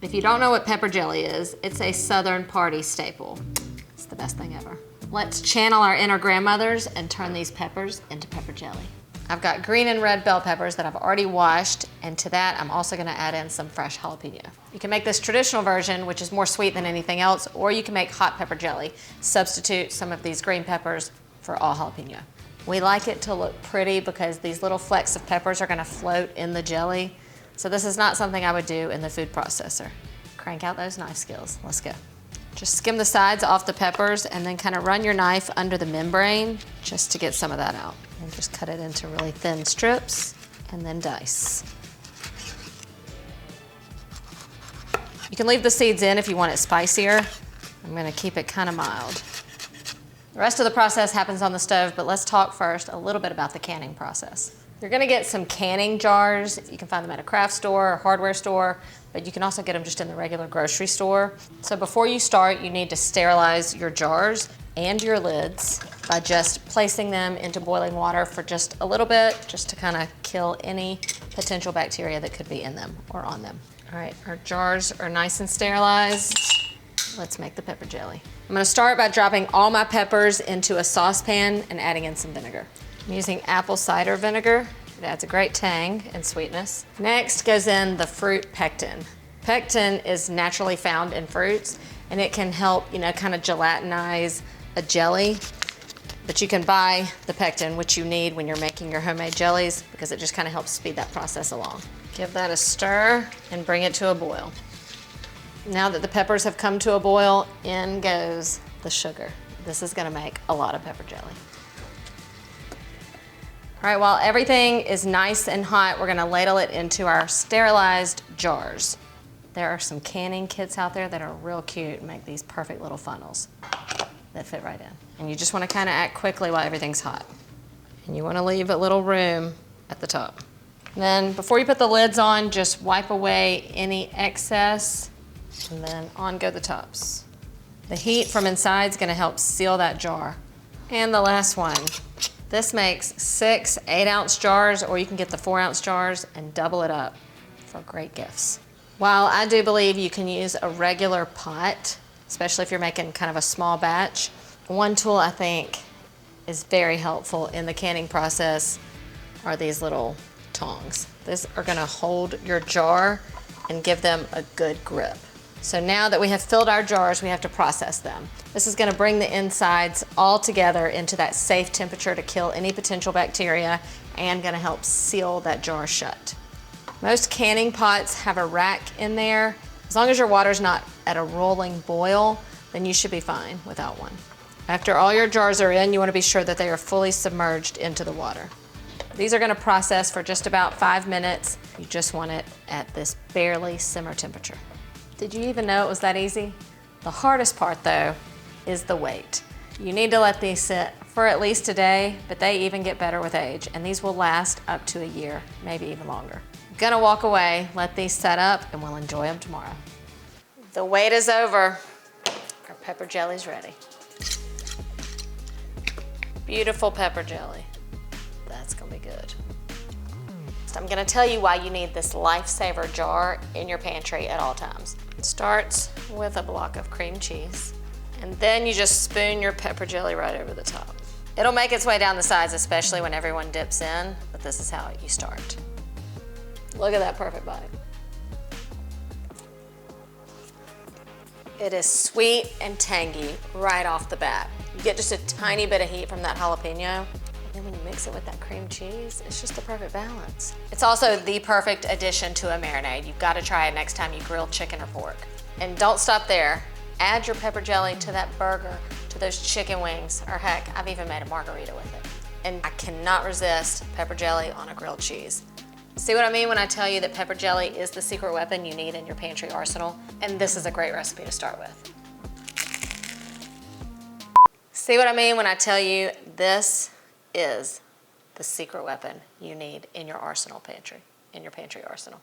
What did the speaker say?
If you don't know what pepper jelly is, it's a Southern party staple. It's the best thing ever. Let's channel our inner grandmothers and turn these peppers into pepper jelly. I've got green and red bell peppers that I've already washed, and to that I'm also gonna add in some fresh jalapeno. You can make this traditional version, which is more sweet than anything else, or you can make hot pepper jelly. Substitute some of these green peppers for all jalapeno. We like it to look pretty because these little flecks of peppers are gonna float in the jelly. So this is not something I would do in the food processor. Crank out those knife skills, let's go. Just skim the sides off the peppers and then kind of run your knife under the membrane just to get some of that out. And just cut it into really thin strips and then dice. You can leave the seeds in if you want it spicier. I'm gonna keep it kind of mild. The rest of the process happens on the stove, but let's talk first a little bit about the canning process. You're gonna get some canning jars. You can find them at a craft store or hardware store, but you can also get them just in the regular grocery store. So before you start, you need to sterilize your jars and your lids by just placing them into boiling water for just a little bit, just to kind of kill any potential bacteria that could be in them or on them. All right, our jars are nice and sterilized. Let's make the pepper jelly. I'm gonna start by dropping all my peppers into a saucepan and adding in some vinegar. I'm using apple cider vinegar. It adds a great tang and sweetness. Next goes in the fruit pectin. Pectin is naturally found in fruits, and it can help, kind of gelatinize a jelly. But you can buy the pectin, which you need when you're making your homemade jellies, because it just kind of helps speed that process along. Give that a stir and bring it to a boil. Now that the peppers have come to a boil, in goes the sugar. This is gonna make a lot of pepper jelly. All right, while everything is nice and hot, we're gonna ladle it into our sterilized jars. There are some canning kits out there that are real cute and make these perfect little funnels that fit right in. And you just wanna kinda act quickly while everything's hot. And you wanna leave a little room at the top. And then before you put the lids on, just wipe away any excess, and then on go the tops. The heat from inside is gonna help seal that jar. And the last one. This makes 6 8-ounce jars, or you can get the 4-ounce jars and double it up for great gifts. While I do believe you can use a regular pot, especially if you're making kind of a small batch, one tool I think is very helpful in the canning process are these little tongs. These are gonna hold your jar and give them a good grip. So now that we have filled our jars, we have to process them. This is gonna bring the insides all together into that safe temperature to kill any potential bacteria and gonna help seal that jar shut. Most canning pots have a rack in there. As long as your water's not at a rolling boil, then you should be fine without one. After all your jars are in, you wanna be sure that they are fully submerged into the water. These are gonna process for just about 5 minutes. You just want it at this barely simmer temperature. Did you even know it was that easy? The hardest part though is the wait. You need to let these sit for at least a day, but they even get better with age, and these will last up to a year, maybe even longer. I'm gonna walk away, let these set up, and we'll enjoy them tomorrow. The wait is over. Our pepper jelly's ready. Beautiful pepper jelly. That's gonna be good. So I'm gonna tell you why you need this lifesaver jar in your pantry at all times. It starts with a block of cream cheese, and then you just spoon your pepper jelly right over the top. It'll make its way down the sides, especially when everyone dips in, but this is how you start. Look at that perfect bite. It is sweet and tangy right off the bat. You get just a tiny bit of heat from that jalapeno. And then when you mix it with that cream cheese, it's just the perfect balance. It's also the perfect addition to a marinade. You've got to try it next time you grill chicken or pork. And don't stop there. Add your pepper jelly to that burger, to those chicken wings, or heck, I've even made a margarita with it. And I cannot resist pepper jelly on a grilled cheese. See what I mean when I tell you that pepper jelly is the secret weapon you need in your pantry arsenal? And this is a great recipe to start with. See what I mean when I tell you this is the secret weapon you need in your arsenal pantry, in your pantry arsenal.